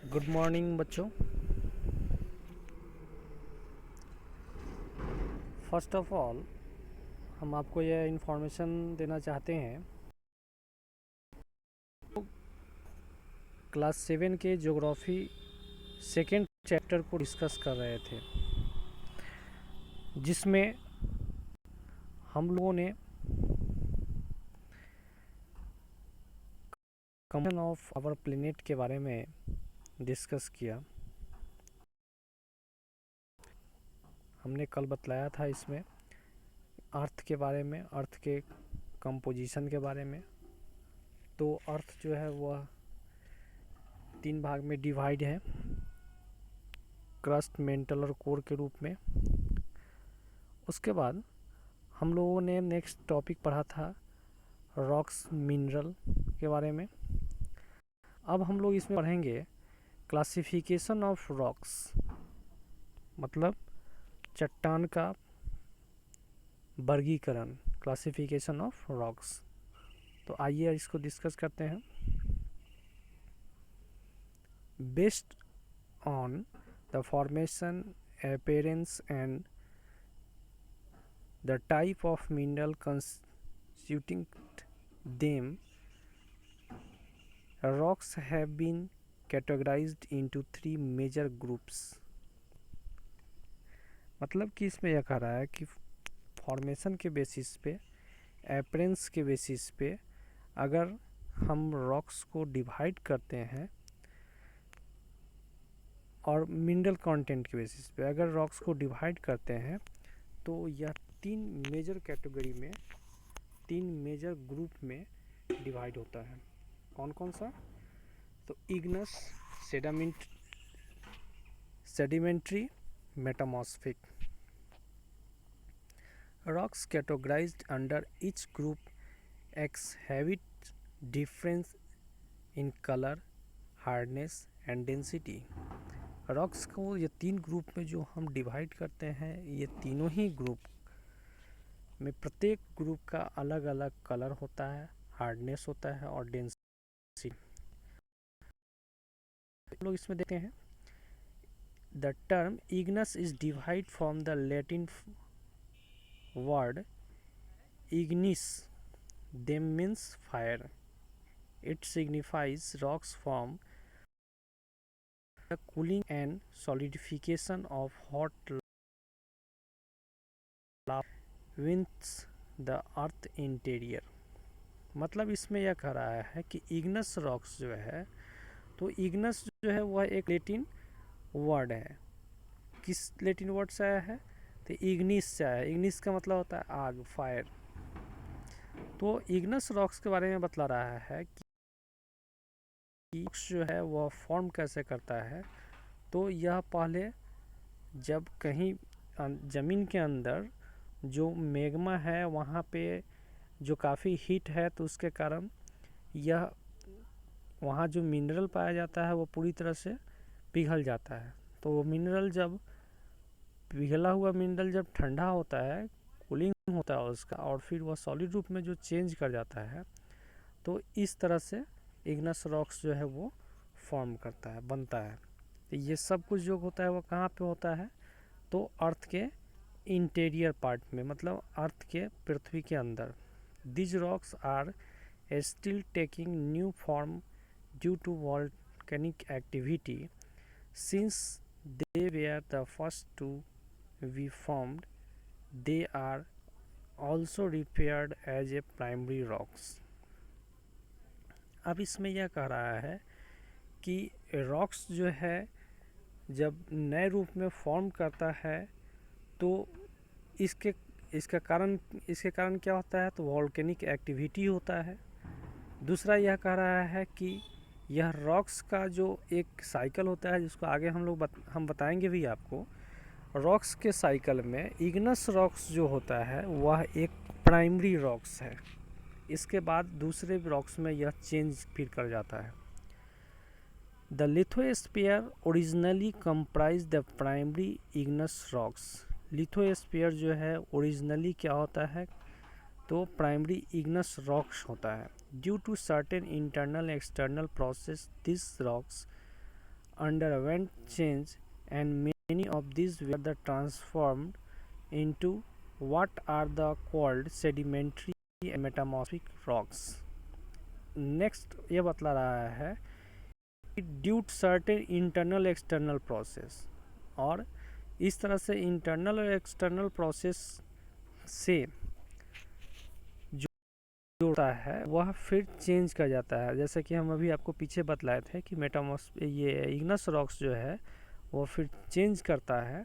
Good morning बच्चों। First of all हम आपको यह इन्फॉर्मेशन देना चाहते हैं। क्लास 7 के ज्योग्राफी सेकेंड चैप्टर को डिस्कस कर रहे थे, जिसमें हम लोगों ने कंपोजिशन ऑफ आवर प्लेनेट के बारे में डिस्कस किया। हमने कल बतलाया था इसमें अर्थ के बारे में, अर्थ के कंपोजिशन के बारे में। तो अर्थ जो है वह 3 भाग में डिवाइड है, क्रस्ट, मेंटल और कोर के रूप में। उसके बाद हम लोगों ने नेक्स्ट टॉपिक पढ़ा था रॉक्स, मिनरल के बारे में। अब हम लोग इसमें पढ़ेंगे क्लासिफिकेशन ऑफ रॉक्स, मतलब चट्टान का वर्गीकरण, क्लासिफिकेशन ऑफ रॉक्स। तो आइए इसको डिस्कस करते हैं। Based on the formation, appearance and the type of mineral constituting them, rocks have been categorized into 3 major groups। मतलब कि इसमें यह कह रहा है कि फॉर्मेशन के बेसिस पे, अपीयरेंस के बेसिस पे अगर हम रॉक्स को डिवाइड करते हैं और मिनरल कंटेंट के बेसिस पे अगर रॉक्स को डिवाइड करते हैं, तो यह 3 मेजर कैटेगरी में, 3 मेजर ग्रुप में डिवाइड होता है। कौन कौन सा? तो Ignis, sedimentary, metamorphic. Rocks categorized under each group exhibit difference in color, hardness and density। Rocks को ये 3 ग्रुप में जो हम डिवाइड करते हैं, ये तीनों ही ग्रुप में प्रत्येक ग्रुप का अलग अलग कलर होता है, हार्डनेस होता है और डेंसिटी। लोग इसमें देखते हैं the term Ignis is divide from the Latin word ignis, them means fire. It signifies rocks from the cooling and solidification of hot lava within the earth interior। मतलब इसमें यह कह रहा है कि इग्नस रॉक्स जो है, तो इग्नस जो है वह एक लैटिन वर्ड है। किस लैटिन वर्ड से आया है? तो इग्निस से आया है। इग्निस का मतलब होता है आग, फायर। तो इग्नस रॉक्स के बारे में बतला रहा है कि जो है वह फॉर्म कैसे करता है। तो यह पहले जब कहीं ज़मीन के अंदर जो मैग्मा है वहाँ पे जो काफ़ी हीट है, तो उसके कारण यह वहाँ जो मिनरल पाया जाता है वो पूरी तरह से पिघल जाता है। तो वो मिनरल जब पिघला हुआ मिनरल जब ठंडा होता है, कूलिंग होता है उसका, और फिर वह सॉलिड रूप में जो चेंज कर जाता है, तो इस तरह से इग्नस रॉक्स जो है वो फॉर्म करता है, बनता है। तो ये सब कुछ जो होता है वो कहाँ पे होता है? तो अर्थ के इंटीरियर पार्ट में, मतलब अर्थ के, पृथ्वी के अंदर। These rocks are still taking new form due to volcanic activity. Since they were the first to be formed, they are also referred as a primary rocks. अब इसमें यह कह रहा है कि रॉक्स जो है जब नए रूप में फॉर्म करता है, तो इसके इसके कारण क्या होता है? तो वॉल्केनिक एक्टिविटी होता है। दूसरा यह कह रहा है कि यह रॉक्स का जो एक साइकिल होता है, जिसको आगे हम बताएंगे भी आपको। रॉक्स के साइकिल में इग्नस रॉक्स जो होता है वह एक प्राइमरी रॉक्स है। इसके बाद दूसरे रॉक्स में यह चेंज फिर कर जाता है। The lithosphere originally comprise the primary Ignis rocks. Lithosphere जो है ओरिजिनली क्या होता है? तो प्राइमरी इग्नस रॉक्स होता है। Due to certain internal external process, this rocks underwent change, and many of these were transformed into what are the called sedimentary and metamorphic rocks. Next ये बतला रहा है कि due to certain internal external process, और इस तरह से internal और एक्सटर्नल प्रोसेस से जो होता है वह फिर चेंज कर जाता है। जैसे कि हम अभी आपको पीछे बतलाए थे कि ये इग्नस रॉक्स जो है वो फिर चेंज करता है,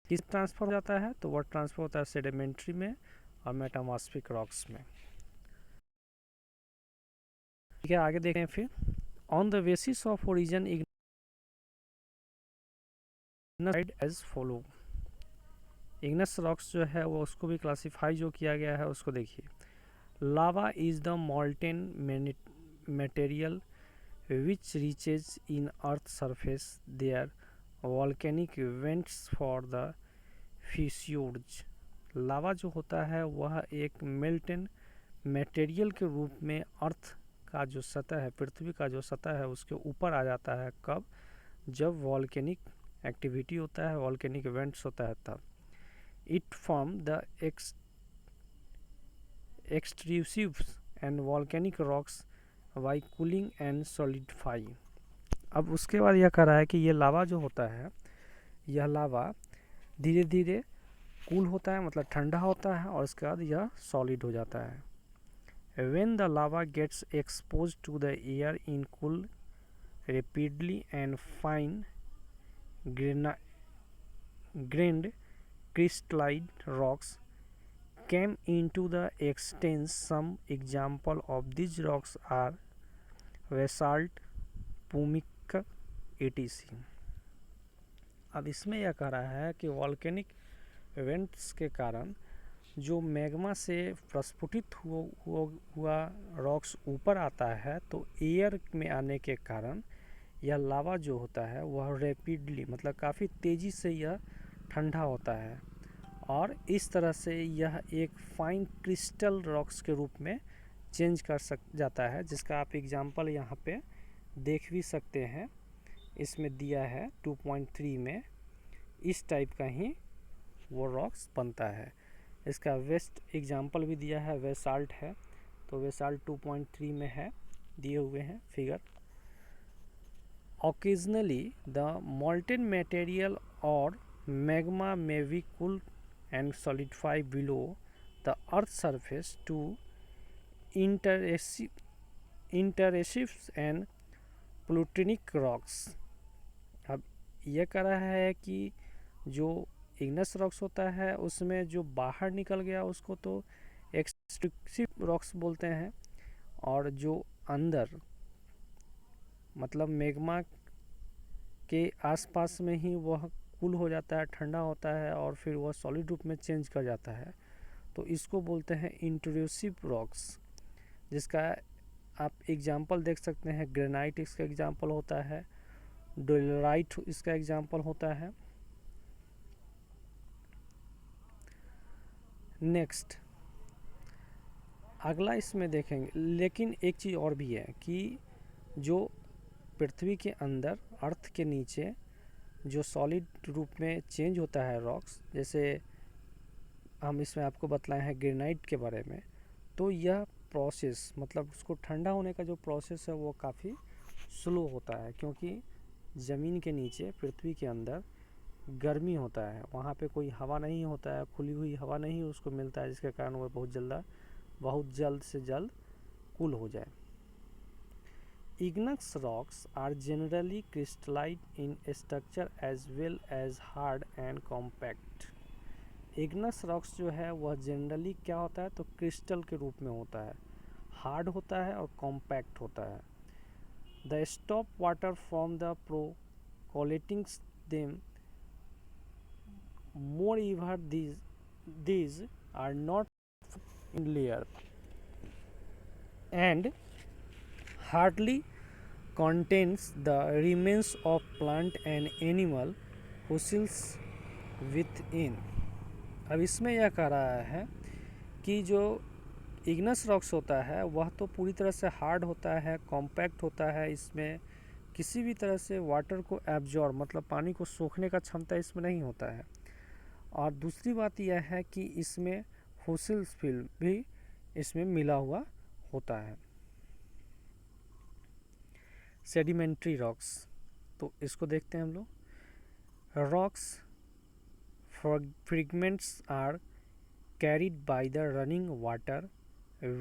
किस ट्रांसफर हो जाता है, तो वह ट्रांसफर होता है सेडिमेंट्री में और मेटामॉर्फिक रॉक्स में। ठीक है, आगे देखें फिर। On the basis of origin igneous as follow. Igneous rocks जो है वो उसको भी क्लासीफाई जो किया गया है उसको देखिए। Lava is the molten material which reaches in earth surface their volcanic vents for the fissures। लावा जो होता है वह एक मेल्टेन मटेरियल के रूप में अर्थ का जो सतह है, पृथ्वी का जो सतह है उसके ऊपर आ जाता है। कब? जब वॉल्केनिक एक्टिविटी होता है, वॉल्केनिक इवेंट्स होता है तब। It form the extrusives and volcanic rocks by cooling and solidify. अब उसके बाद यह कह रहा है कि ये लावा जो होता है, यह लावा धीरे धीरे कूल होता है, मतलब ठंडा होता है, और उसके बाद यह सॉलिड हो जाता है। When the lava gets exposed to the air in cool rapidly and fine grained crystalline rocks came into the existence. Some example of these rocks are basalt, pumice, etc. अब इसमें यह कह रहा है कि वॉल्केनिक इवेंट्स के कारण जो मैग्मा से प्रस्फुटित हुआ रॉक्स ऊपर आता है, तो एयर में आने के कारण यह लावा जो होता है वह रैपिडली, मतलब काफ़ी तेज़ी से यह ठंडा होता है, और इस तरह से यह एक फाइन क्रिस्टल रॉक्स के रूप में चेंज कर जाता है, जिसका आप एग्जांपल यहाँ पे देख भी सकते हैं। इसमें दिया है 2.3 में इस टाइप का ही वो रॉक्स बनता है। इसका वेस्ट एग्जांपल भी दिया है, वेसाल्ट है, तो वेसाल्ट 2.3 में है, दिए हुए हैं figure. Occasionally the molten material और magma may be cool and solidify below the earth surface to intrusives and plutonic rocks. अब यह कह रहा है कि जो इग्नस रॉक्स होता है उसमें जो बाहर निकल गया उसको तो एक्सट्रूसिव रॉक्स बोलते हैं, और जो अंदर मतलब मैग्मा के आसपास में ही वह कूल हो जाता है, ठंडा होता है, और फिर वह सॉलिड रूप में चेंज कर जाता है, तो इसको बोलते हैं इंट्रूसिव रॉक्स। जिसका आप एग्जांपल देख सकते हैं, ग्रेनाइट इसका एग्जांपल होता है, डोलेराइट इसका एग्जांपल होता है। नेक्स्ट अगला इसमें देखेंगे, लेकिन एक चीज़ और भी है कि जो पृथ्वी के अंदर अर्थ के नीचे जो सॉलिड रूप में चेंज होता है रॉक्स, जैसे हम इसमें आपको बतलाए हैं ग्रेनाइट के बारे में, तो यह प्रोसेस मतलब उसको ठंडा होने का जो प्रोसेस है वो काफ़ी स्लो होता है, क्योंकि ज़मीन के नीचे पृथ्वी के अंदर गर्मी होता है, वहाँ पे कोई हवा नहीं होता है, खुली हुई हवा नहीं उसको मिलता है, जिसके कारण वह बहुत जल्द से जल्द कूल हो जाए। Igneous rocks are generally crystalline in structure as well as hard and compact. Igneous rocks जो है वह जनरली क्या होता है, तो क्रिस्टल के रूप में होता है, हार्ड होता है और कॉम्पैक्ट होता है। They stop water from the collatings them moreover these are not in layer and hardly contains the remains of plant and animal fossils within। अब इसमें यह कह रहा है कि जो इग्नस रॉक्स होता है वह तो पूरी तरह से हार्ड होता है, कॉम्पैक्ट होता है, इसमें किसी भी तरह से वाटर को एब्जॉर्ब मतलब पानी को सोखने का क्षमता इसमें नहीं होता है। और दूसरी बात यह है कि इसमें फॉसिल फ्यूल भी इसमें मिला हुआ होता है। सेडिमेंट्री रॉक्स, तो इसको देखते हैं हम लोग। Rocks fragments are carried by the running water,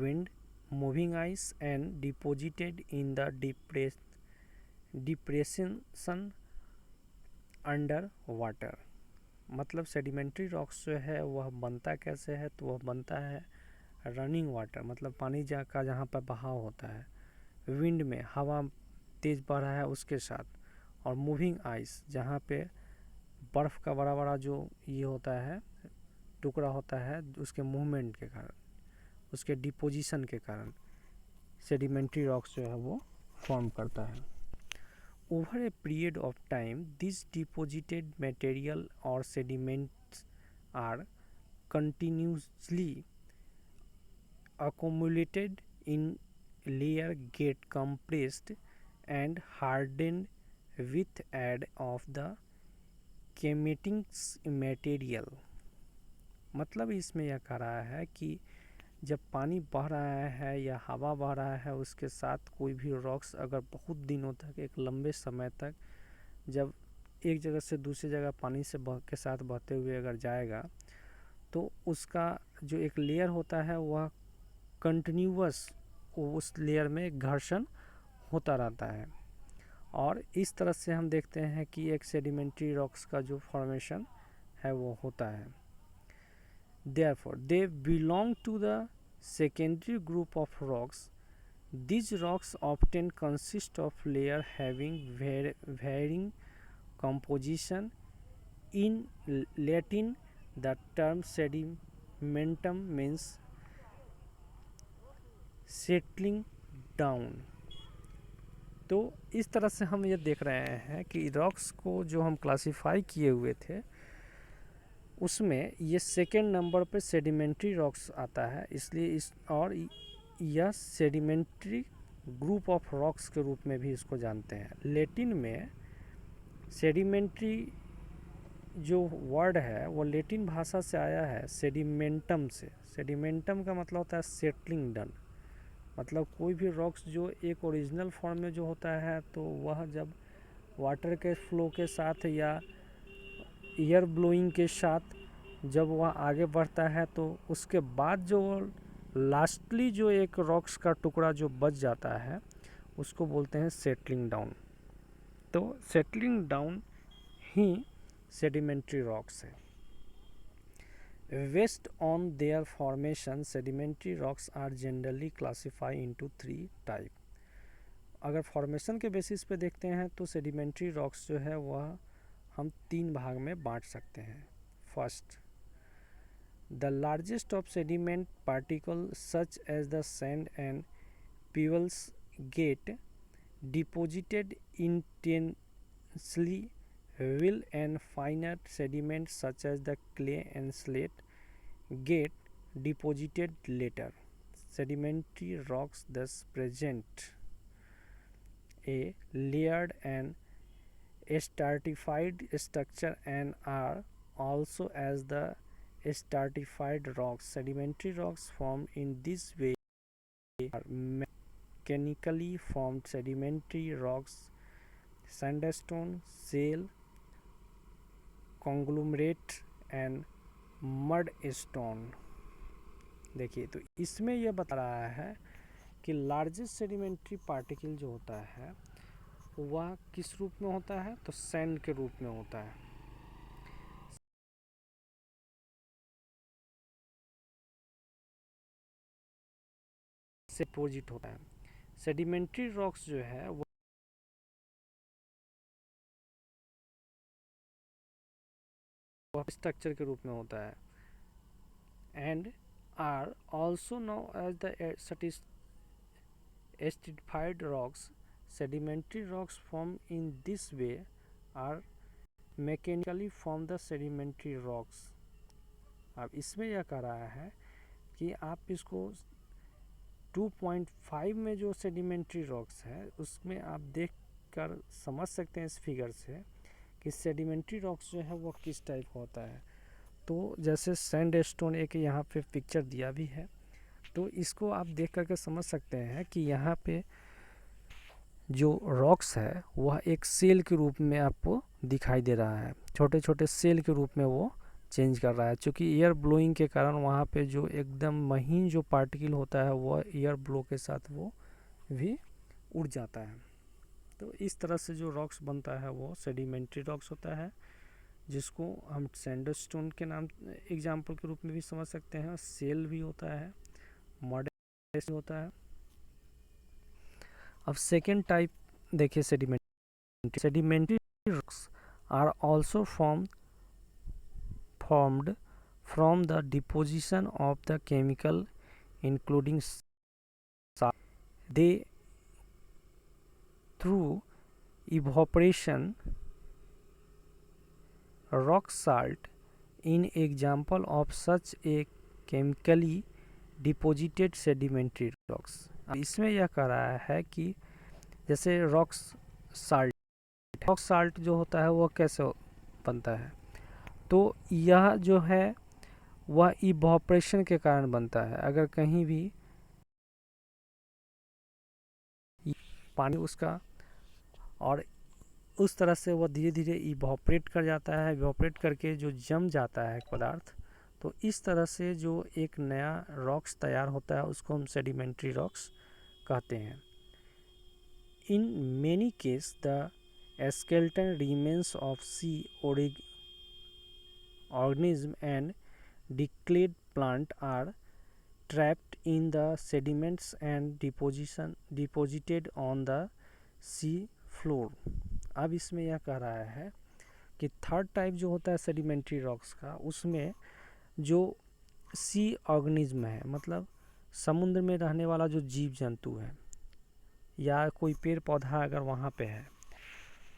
wind, moving ice and deposited in the depression under water। मतलब सेडिमेंट्री रॉक्स जो है वह बनता कैसे है, तो वह बनता है रनिंग वाटर मतलब पानी का जहाँ पर बहाव होता है, विंड में हवा तेज़ बह रहा है उसके साथ, और मूविंग आइस जहाँ पे बर्फ़ का बड़ा बड़ा जो ये होता है टुकड़ा होता है, उसके मूवमेंट के कारण, उसके डिपोजिशन के कारण सेडिमेंट्री रॉक्स जो है वो फॉर्म करता है। Over a period of time this deposited material और sediments are continuously accumulated in layer get compressed and hardened with aid of the chematics material। मतलब इसमें यह कह रहा है कि जब पानी बह रहा है या हवा बह रहा है उसके साथ कोई भी रॉक्स अगर बहुत दिनों तक एक लंबे समय तक जब एक जगह से दूसरी जगह पानी से बह के साथ बहते हुए अगर जाएगा तो उसका जो एक लेयर होता है वह कंटिन्यूअस उस लेयर में घर्षण होता रहता है। और इस तरह से हम देखते हैं कि एक सेडिमेंट्री रॉक्स का जो फॉर्मेशन है वो होता है। Therefore, they belong to the secondary group of rocks. These rocks often consist of layer having varying composition. In Latin, the term sedimentum means settling down। तो इस तरह से हम ये देख रहे हैं कि रॉक्स को जो हम क्लासिफाई किए हुए थे उसमें ये सेकेंड नंबर पे सेडिमेंट्री रॉक्स आता है, इसलिए इस और यह सेडिमेंट्री ग्रुप ऑफ रॉक्स के रूप में भी इसको जानते हैं। लैटिन में सेडिमेंट्री जो वर्ड है वो लैटिन भाषा से आया है सेडिमेंटम से। सेडिमेंटम का मतलब होता है सेटलिंग डन, मतलब कोई भी रॉक्स जो एक ओरिजिनल फॉर्म में जो होता है तो वह जब वाटर के फ्लो के साथ या एयर ब्लोइंग के साथ जब वह आगे बढ़ता है तो उसके बाद जो लास्टली जो एक रॉक्स का टुकड़ा जो बच जाता है उसको बोलते हैं सेटलिंग डाउन। तो सेटलिंग डाउन ही सेडिमेंट्री रॉक्स है। Based on their formation, sedimentary rocks are generally classified into 3 type। अगर फॉर्मेशन के बेसिस पे देखते हैं तो सेडिमेंट्री रॉक्स जो है वह हम 3 भाग में बांट सकते हैं। First, the largest of sediment particles such as the sand and pebbles get deposited intensely well, and finer sediments such as the clay and slate get deposited later। Sedimentary rocks thus present a layered and stratified structure and are also as the stratified rocks। Sedimentary rocks formed in this way are mechanically formed sedimentary rocks, sandstone, shale, conglomerate and mudstone। देखिए तो इसमें यह बता रहा है कि largest sedimentary particle जो होता है वह किस रूप में होता है, तो सैंड के रूप में होता है। से डिपोजिट होता है। सेडिमेंट्री रॉक्स जो है वो स्ट्रक्चर के रूप में होता है and are also known as the stratified rocks। Sedimentary rocks formed in this way are mechanically form the sedimentary rocks। अब इसमें यह कह रहा है कि आप इसको 2.5 में जो सेडिमेंट्री रॉक्स है उसमें आप देख देखकर समझ सकते हैं इस फिगर से कि सेडिमेंट्री रॉक्स जो है वो किस टाइप का होता है। तो जैसे सैंडस्टोन एक यहाँ पे पिक्चर दिया भी है, तो इसको आप देख करके समझ सकते हैं कि यहाँ पे जो रॉक्स है वह एक सेल के रूप में आपको दिखाई दे रहा है, छोटे छोटे सेल के रूप में वो चेंज कर रहा है। क्योंकि एयर ब्लोइंग के कारण वहाँ पे जो एकदम महीन जो पार्टिकल होता है वह एयर ब्लो के साथ वो भी उड़ जाता है। तो इस तरह से जो रॉक्स बनता है वो सेडिमेंट्री रॉक्स होता है, जिसको हम सैंडस्टोन के नाम एग्जाम्पल के रूप में भी समझ सकते हैं। सेल भी होता है, मॉडल होता है। अब सेकेंड टाइप देखिए sedimentary. Sedimentary rocks are also formed from the deposition of the chemical including salt. They through evaporation rock salt in example of such a chemically deposited sedimentary rocks। इसमें यह कह रहा है कि जैसे रॉक साल्ट जो होता है वो कैसे बनता है, तो यह जो है वह इवोपरेशन के कारण बनता है। अगर कहीं भी पानी उसका और उस तरह से वह धीरे धीरे इवोपरेट कर जाता है, इवोपरेट करके जो जम जाता है पदार्थ, तो इस तरह से जो एक नया रॉक्स तैयार होता है उसको हम सेडिमेंट्री रॉक्स कहते हैं। In many case the skeleton remains of sea organism and decayed plant are trapped in the sediments and deposited on the sea floor। अब इसमें यह कह रहा है कि थर्ड टाइप जो होता है सेडिमेंट्री रॉक्स का, उसमें जो सी ऑर्गेनिज्म है, मतलब समुद्र में रहने वाला जो जीव जंतु है या कोई पेड़ पौधा अगर वहाँ पे है,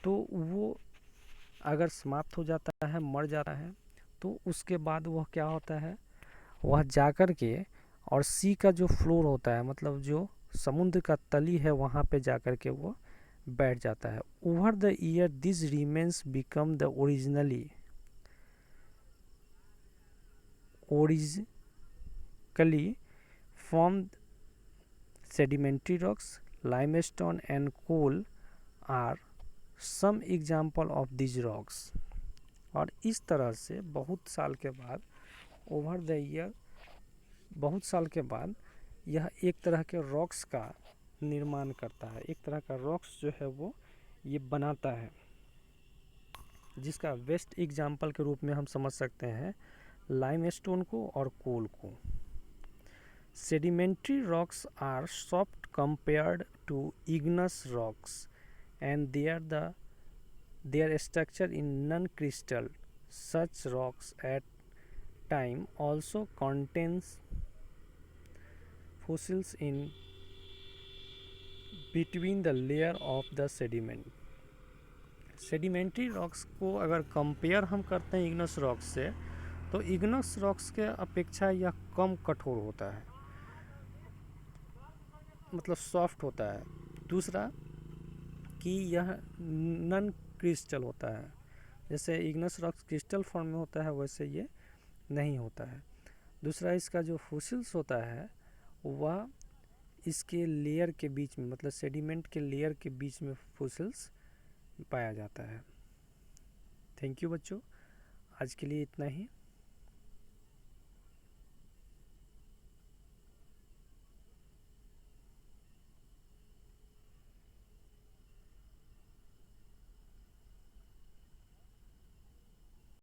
तो वो अगर समाप्त हो जाता है, मर जाता है, तो उसके बाद वह क्या होता है, वह जाकर के और सी का जो फ्लोर होता है, मतलब जो समुद्र का तली है, वहाँ पे जाकर के वो बैठ जाता है। Over the year this remains become the originally formed sedimentary rocks, limestone and coal are some example of these rocks। और इस तरह से बहुत साल के बाद, ओवर द ईयर बहुत साल के बाद, यह एक तरह के रॉक्स का निर्माण करता है, एक तरह का रॉक्स जो है वो ये बनाता है, जिसका बेस्ट एग्जाम्पल के रूप में हम समझ सकते हैं लाइमस्टोन को और कोल को। Sedimentary rocks are soft compared to igneous rocks and their structure in non-crystal. Such rocks at time also contains fossils in between the layer of the sediment। Sedimentary rocks को अगर compare हम करते हैं Ignis rocks से, तो Ignis rocks के अपेक्षा यह कम कठोर होता है, मतलब सॉफ्ट होता है। दूसरा कि यह नॉन क्रिस्टल होता है, जैसे इग्नस रॉक्स क्रिस्टल फॉर्म में होता है वैसे ये नहीं होता है। दूसरा इसका जो फॉसिल्स होता है वह इसके लेयर के बीच में, मतलब सेडिमेंट के लेयर के बीच में फॉसिल्स पाया जाता है। थैंक यू बच्चों, आज के लिए इतना ही।